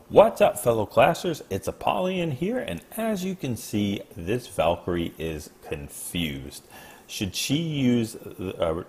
What's up, fellow classers? It's Apollyon here, and as you can see, this Valkyrie is confused. Should she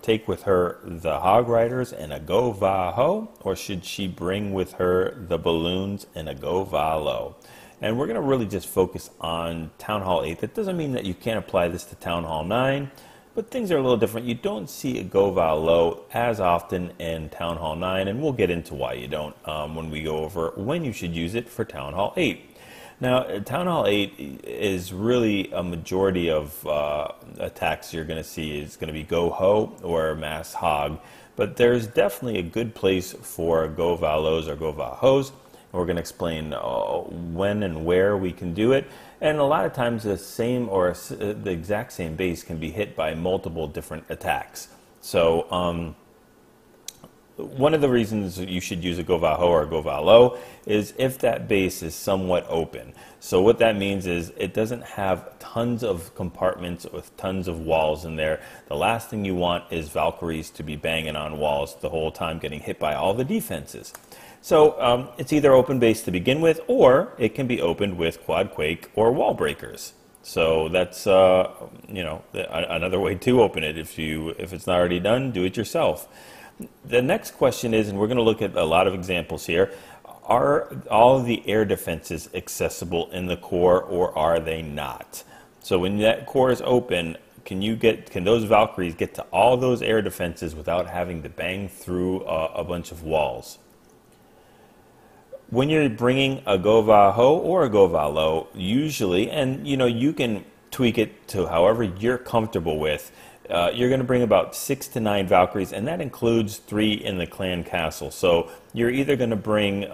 take with her the Hogriders and a GoVaHo, or should she bring with her the balloons and a GoVaLo? And we're going to really just focus on Town Hall 8. That doesn't mean that you can't apply this to Town Hall 9, but things are a little different. You don't see a GoVaLo as often in Town Hall 9, and we'll get into why you don't when we go over when you should use it for Town Hall 8. Now, Town Hall 8 is really a majority of attacks you're going to see is going to be GoVaHo or Mass Hog, but there's definitely a good place for GoVaLos or GoVaHos. We're going to explain when and where we can do it. And a lot of times the same or the exact same base can be hit by multiple different attacks. So one of the reasons you should use a GoVaHo or a GoVaLo is if that base is somewhat open. So what that means is it doesn't have tons of compartments with tons of walls in there. The last thing you want is Valkyries to be banging on walls the whole time, getting hit by all the defenses. So it's either open base to begin with, or it can be opened with quad quake or wall breakers. So that's another way to open it. If it's not already done, do it yourself. The next question is, and we're going to look at a lot of examples here, are all of the air defenses accessible in the core, or are they not? So when that core is open, can those Valkyries get to all those air defenses without having to bang through a bunch of walls? When you're bringing a GoVaHo or a GoVaLo, usually, and you can tweak it to however you're comfortable with, you're going to bring about 6 to 9 Valkyries, and that includes 3 in the clan castle. So you're either going to bring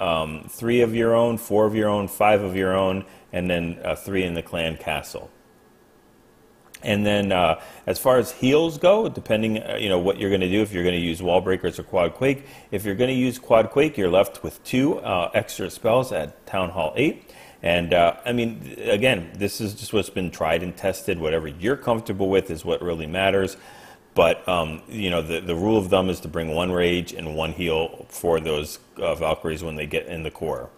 3 of your own, 4 of your own, 5 of your own, and then 3 in the clan castle. And then as far as heals go, depending what you're going to do, if you're going to use wall breakers or quad quake, if you're going to use quad quake, you're left with 2 extra spells at Town Hall 8. And I mean, again, this is just what's been tried and tested. Whatever you're comfortable with is what really matters. But the rule of thumb is to bring 1 rage and 1 heal for those Valkyries when they get in the core.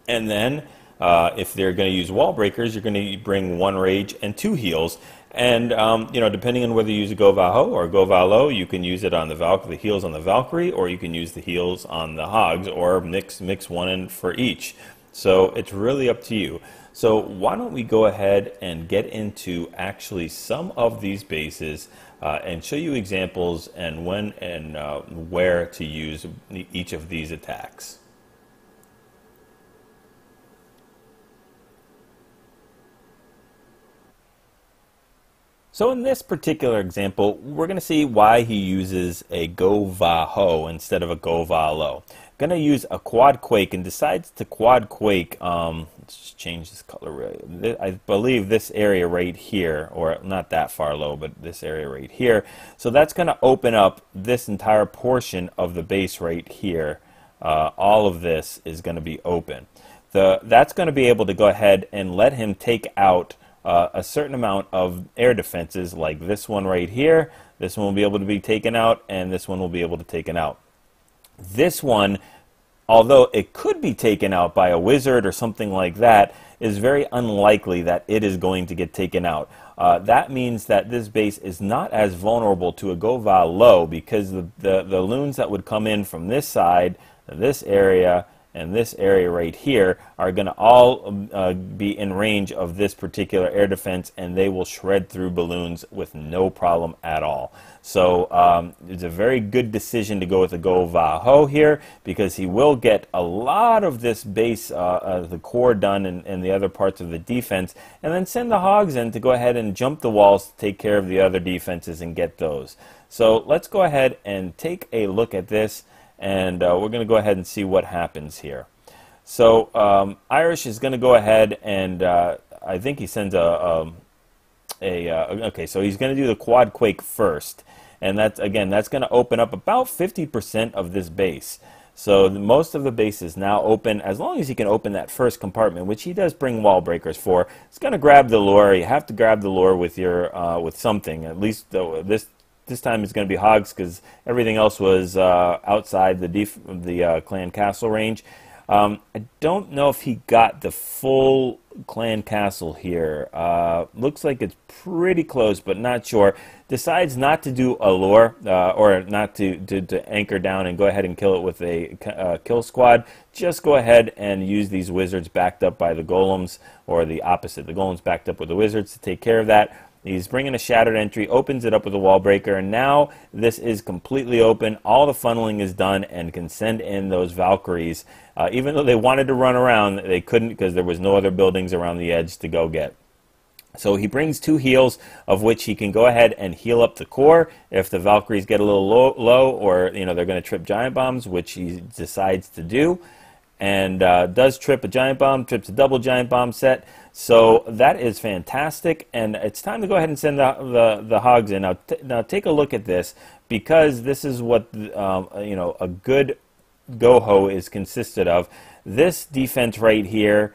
And then if they're going to use wall breakers, you're going to bring 1 rage and 2 heals. And depending on whether you use a GoVaHo or a GoVaLo, you can use it on the heals on the Valkyrie, or you can use the heals on the Hogs, or mix one in for each. So it's really up to you. So why don't we go ahead and get into actually some of these bases and show you examples and when and where to use each of these attacks. So in this particular example, we're going to see why he uses a GoVaHo instead of a GoVaLo. Going to use a quad quake, and decides to quad quake. Let's just change this color. I believe this area right here, or not that far low, but this area right here. So that's going to open up this entire portion of the base right here. All of this is going to be open. That's going to be able to go ahead and let him take out a certain amount of air defenses, like this one right here. This one will be able to be taken out, and this one will be able to be taken out. This one, although it could be taken out by a wizard or something like that, is very unlikely that it is going to get taken out. That means that this base is not as vulnerable to a GoVaLo, because the loons that would come in from this side, this area, and this area right here are going to all be in range of this particular air defense, and they will shred through balloons with no problem at all. So it's a very good decision to go with the GoVaHo here, because he will get a lot of this base, the core done, and the other parts of the defense, and then send the Hogs in to go ahead and jump the walls to take care of the other defenses and get those. So let's go ahead and take a look at this. And we're going to go ahead and see what happens here. So Irish is going to go ahead and I think he sends okay, so he's going to do the quad quake first. And that's going to open up about 50% of this base. So most of the base is now open. As long as he can open that first compartment, which he does bring wall breakers for, it's going to grab the lure. You have to grab the lure with your with something. At least this time it's going to be Hogs, because everything else was outside the clan castle range. I don't know if he got the full clan castle here. Looks like it's pretty close, but not sure. Decides not to do a lure, or not to anchor down and go ahead and kill it with a kill squad. Just go ahead and use these wizards backed up by the golems, or the opposite. The golems backed up with the wizards to take care of that. He's bringing a shattered entry, opens it up with a wall breaker, and now this is completely open. All the funneling is done and can send in those Valkyries. Even though they wanted to run around, they couldn't because there was no other buildings around the edge to go get. So he brings 2 heals, of which he can go ahead and heal up the core if the Valkyries get a little low, or they're going to trip giant bombs, which he decides to do. And does trip a giant bomb, trips a double giant bomb set. So that is fantastic, and it's time to go ahead and send the hogs in. Now take a look at this, because this is what a good GoVaHo is consisted of. This defense right here,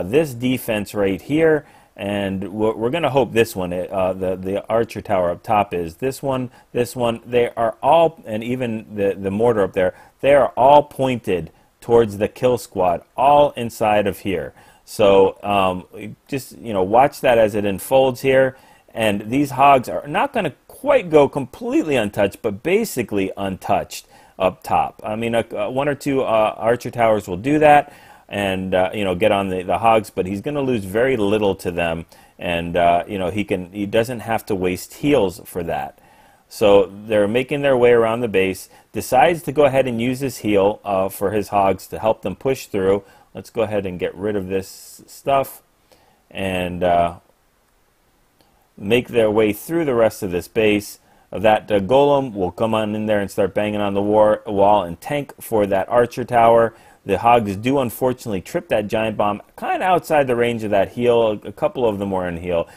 this defense right here, and we're going to hope this one, the archer tower up top, is this one. They are all, and even the mortar up there, they are all pointed towards the kill squad, all inside of here. So just watch that as it unfolds here. And these hogs are not going to quite go completely untouched, but basically untouched up top. I mean, 1 or 2 archer towers will do that, and get on the hogs, but he's going to lose very little to them, and he doesn't have to waste heals for that. So they're making their way around the base. Decides to go ahead and use his heal for his hogs to help them push through. Let's go ahead and get rid of this stuff and make their way through the rest of this base. That golem will come on in there and start banging on the wall and tank for that archer tower. The hogs do unfortunately trip that giant bomb kind of outside the range of that heal. A couple of them were in heal.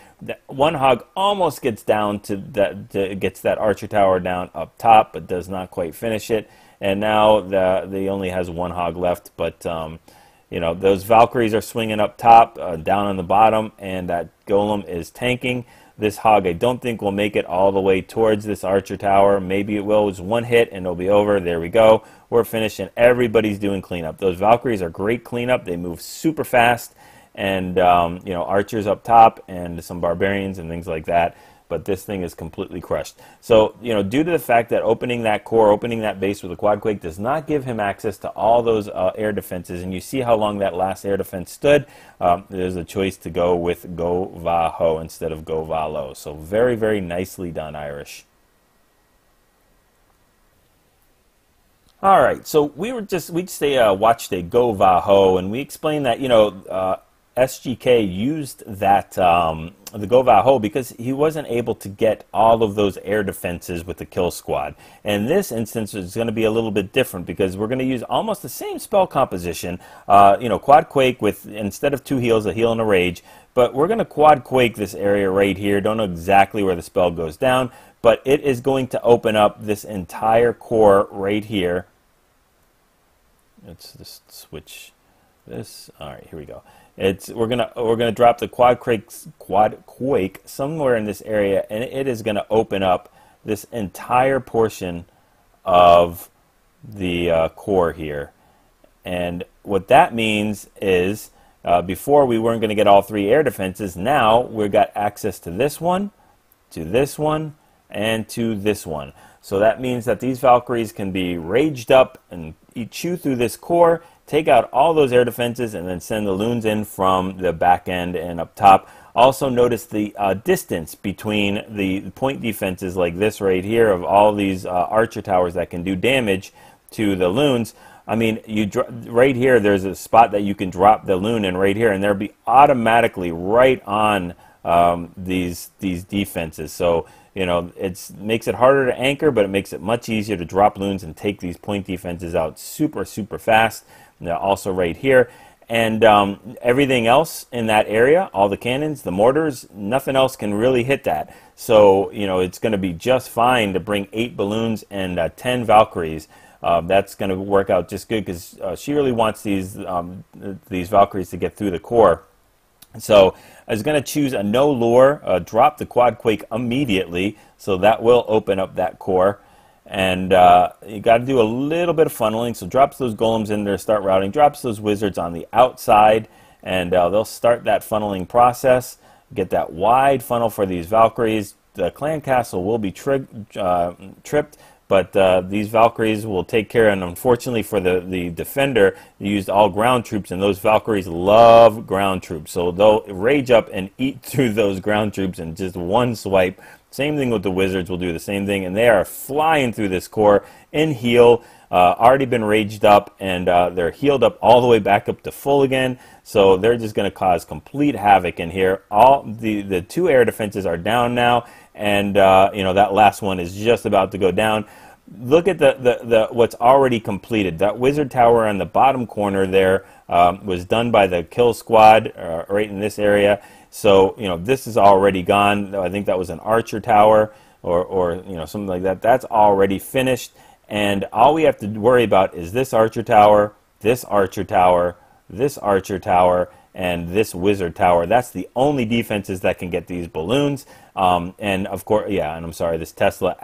One hog almost gets down to that, gets that archer tower down up top, but does not quite finish it. And now they only has 1 hog left, but those Valkyries are swinging up top, down on the bottom, and that golem is tanking. This hog, I don't think, will make it all the way towards this archer tower. Maybe it will. It's 1 hit and it'll be over. There we go. We're finished, and everybody's doing cleanup. Those Valkyries are great cleanup. They move super fast, and archers up top and some barbarians and things like that. But this thing is completely crushed. So, due to the fact that opening that core, opening that base with a quad quake does not give him access to all those air defenses, and you see how long that last air defense stood, there's a choice to go with GoVaHo instead of GoVaLo. So very, very nicely done, Irish. All right, so we watched a GoVaHo, and we explained that SGK used that the GoVaHo because he wasn't able to get all of those air defenses with the kill squad. And this instance is going to be a little bit different because we're going to use almost the same spell composition. Quad quake with, instead of 2 heals, a heal and a rage. But we're going to quad quake this area right here. Don't know exactly where the spell goes down, but it is going to open up this entire core right here. Let's just switch this. All right, here we go. We're gonna drop the quad quake somewhere in this area, and it is gonna open up this entire portion of the core here. And what that means is, before we weren't going to get all 3 air defenses. Now we've got access to this one, and to this one. So that means that these Valkyries can be raged up and chew through this core, take out all those air defenses, and then send the Loons in from the back end and up top. Also notice the distance between the point defenses like this right here of all these archer towers that can do damage to the Loons. I mean, right here there's a spot that you can drop the Loon in right here, and they'll be automatically right on these defenses. So it makes it harder to anchor, but it makes it much easier to drop Loons and take these point defenses out super fast. And also right here, and everything else in that area, all the cannons, the mortars, nothing else can really hit that. So it's going to be just fine to bring 8 balloons and 10 Valkyries. That's going to work out just good because she really wants these Valkyries to get through the core. So I was going to choose a no lure, drop the quad quake immediately, so that will open up that core. And you got to do a little bit of funneling. So drops those golems in there, start routing, drops those wizards on the outside, and they'll start that funneling process. Get that wide funnel for these Valkyries. The clan castle will be tripped, but these Valkyries will take care. And unfortunately for the defender, they used all ground troops, and those Valkyries love ground troops. So they'll rage up and eat through those ground troops in just one swipe. Same thing with the wizards, will do the same thing, and they are flying through this core in heal. Already been raged up, and they're healed up all the way back up to full again. So they're just going to cause complete havoc in here. All the two air defenses are down now, and you know, that last one is just about to go down. Look at the what's already completed. That wizard tower on the bottom corner there was done by the kill squad right in this area. So, you know, this is already gone. I think that was an archer tower or you know, something like that. That's already finished. And all we have to worry about is this archer tower, this archer tower, this archer tower, and this wizard tower. That's the only defenses that can get these balloons. And of course, yeah, and I'm sorry, this Tesla,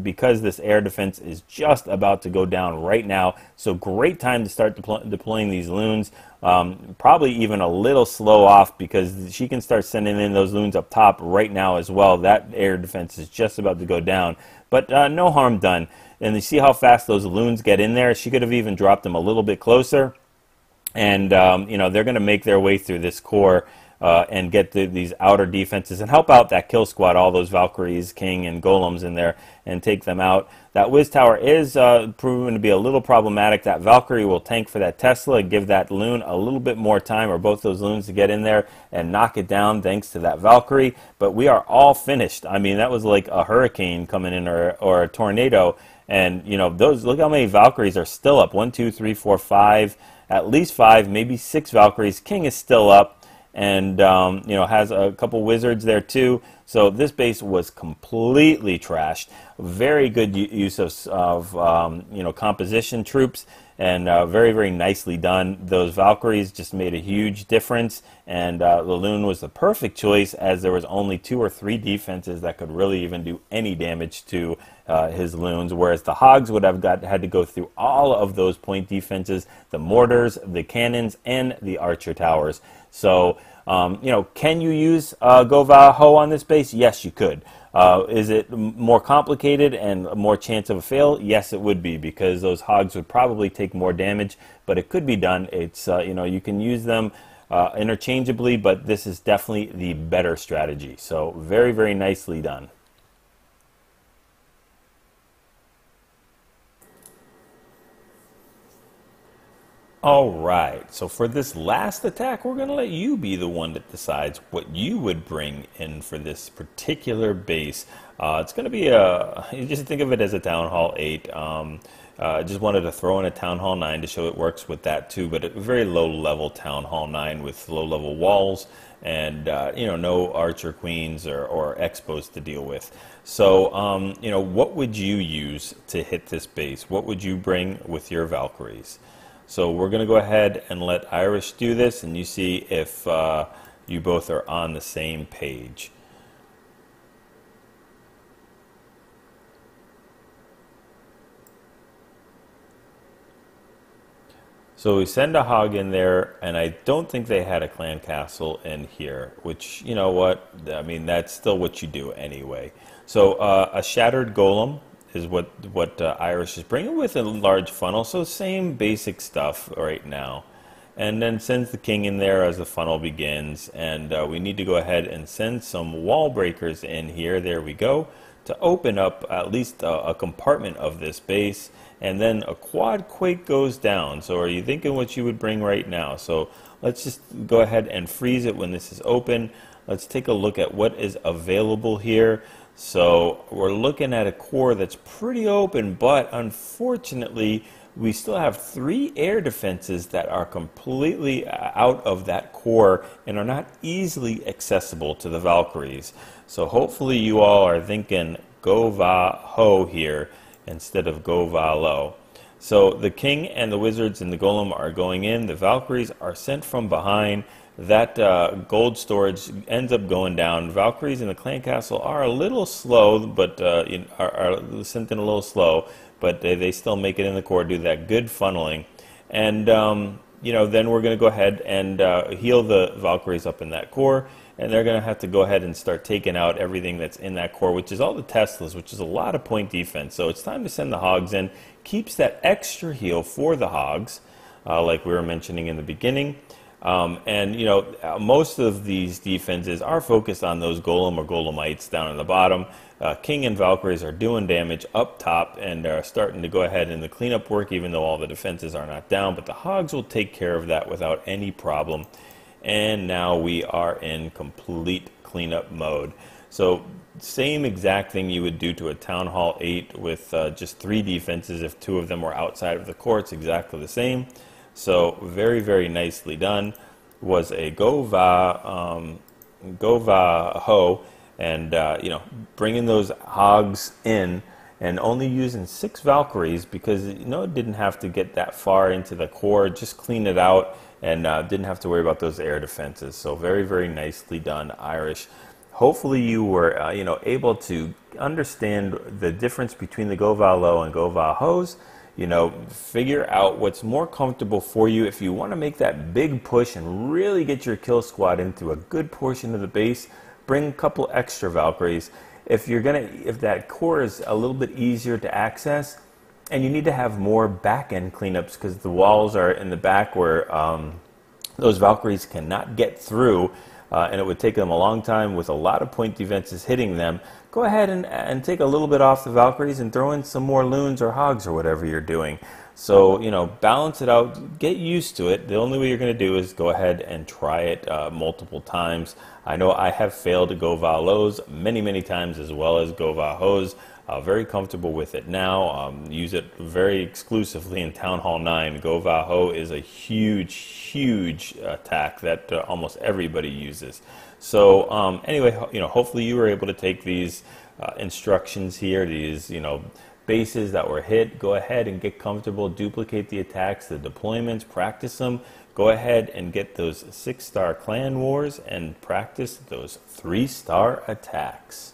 because this air defense is just about to go down right now. So great time to start deploying these loons. Probably even a little slow off, because she can start sending in those loons up top right now as well. That air defense is just about to go down, but no harm done. And you see how fast those loons get in there. She could have even dropped them a little bit closer. And, you know, they're going to make their way through this core and get these outer defenses and help out that kill squad, all those Valkyries, King, and Golems in there, and take them out. That Wiz Tower is proven to be a little problematic. That Valkyrie will tank for that Tesla, give that Loon a little bit more time, or both those Loons, to get in there and knock it down thanks to that Valkyrie. But we are all finished. I mean, that was like a hurricane coming in, or a tornado. And, you know, look how many Valkyries are still up. 1, 2, 3, 4, 5. At least 5, maybe 6 Valkyries. King is still up, and you know, has a couple wizards there too. So this base was completely trashed. Very good use of you know, composition troops, and very, very nicely done. Those Valkyries just made a huge difference, and the Loon was the perfect choice, as there was only 2 or 3 defenses that could really even do any damage to his Loons, whereas the Hogs would have had to go through all of those point defenses, the mortars, the cannons, and the archer towers. So, you know, can you use GoVaHo on this base? Yes, you could. Is it more complicated and more chance of a fail? Yes, it would be, because those Hogs would probably take more damage, but it could be done. It's, you know, you can use them interchangeably, but this is definitely the better strategy. So very, very nicely done. All right, so for this last attack, we're going to let you be the one that decides what you would bring in for this particular base. It's going to be you just think of it as a Town Hall 8. I just wanted to throw in a Town Hall 9 to show it works with that too, but a very low-level Town Hall 9 with low-level walls and, you know, no Archer Queens or Expos to deal with. So, you know, what would you use to hit this base? What would you bring with your Valkyries? So we're going to go ahead and let Irish do this, and you see if you both are on the same page. So we send a Hog in there, and I don't think they had a clan castle in here, which, you know what, I mean, that's still what you do anyway. So a Shattered Golem is what Irish is bringing with a large funnel, so same basic stuff right now. And then sends the King in there as the funnel begins, and we need to go ahead and send some wall breakers in here, there we go, to open up at least a compartment of this base, and then a quad quake goes down. So are you thinking what you would bring right now? So let's just go ahead and freeze it when this is open. Let's take a look at what is available here. So we're looking at a core that's pretty open, but unfortunately we still have 3 air defenses that are completely out of that core and are not easily accessible to the Valkyries. So hopefully you all are thinking GoVaHo here instead of GoVaLo. So the king and the wizards and the golem are going in. The Valkyries are sent from behind. That gold storage ends up going down. Valkyries in the clan castle are a little slow, but are sent in a little slow, but they still make it in the core, do that good funneling. And then we're going to go ahead and heal the Valkyries up in that core, and they're going to have to go ahead and start taking out everything that's in that core, which is all the Teslas, which is a lot of point defense. So it's time to send the Hogs in. Keeps that extra heal for the Hogs, like we were mentioning in the beginning. Most of these defenses are focused on those golem or golemites down in the bottom. King and Valkyries are doing damage up top and are starting to go ahead in the cleanup work, even though all the defenses are not down. But the Hogs will take care of that without any problem. And now we are in complete cleanup mode. So same exact thing you would do to a Town Hall 8 with just 3 defenses. If 2 of them were outside of the core, it's exactly the same. So very, very nicely done. Was a GoVaHo, and bringing those Hogs in and only using 6 Valkyries because it didn't have to get that far into the core. Just clean it out and didn't have to worry about those air defenses. So very, very nicely done, Irish. Hopefully you were able to understand the difference between the GoVaLo and GoVaHos. Figure out what's more comfortable for you. If you want to make that big push and really get your kill squad into a good portion of the base, bring a couple extra Valkyries. If that core is a little bit easier to access, and you need to have more back-end cleanups because the walls are in the back where those Valkyries cannot get through, and it would take them a long time with a lot of point defenses hitting them. Go ahead and take a little bit off the Valkyries and throw in some more Loons or Hogs or whatever you're doing. So, balance it out, get used to it. The only way you're going to do is go ahead and try it multiple times. I know I have failed to GoVaLos many, many times as well as GoVaHos. Very comfortable with it now. Use it very exclusively in Town Hall 9. GoVaHo is a huge, huge attack that almost everybody uses. So anyway, hopefully you were able to take these instructions here, these bases that were hit. Go ahead and get comfortable, duplicate the attacks, the deployments, practice them. Go ahead and get those 6-star clan wars and practice those 3-star attacks.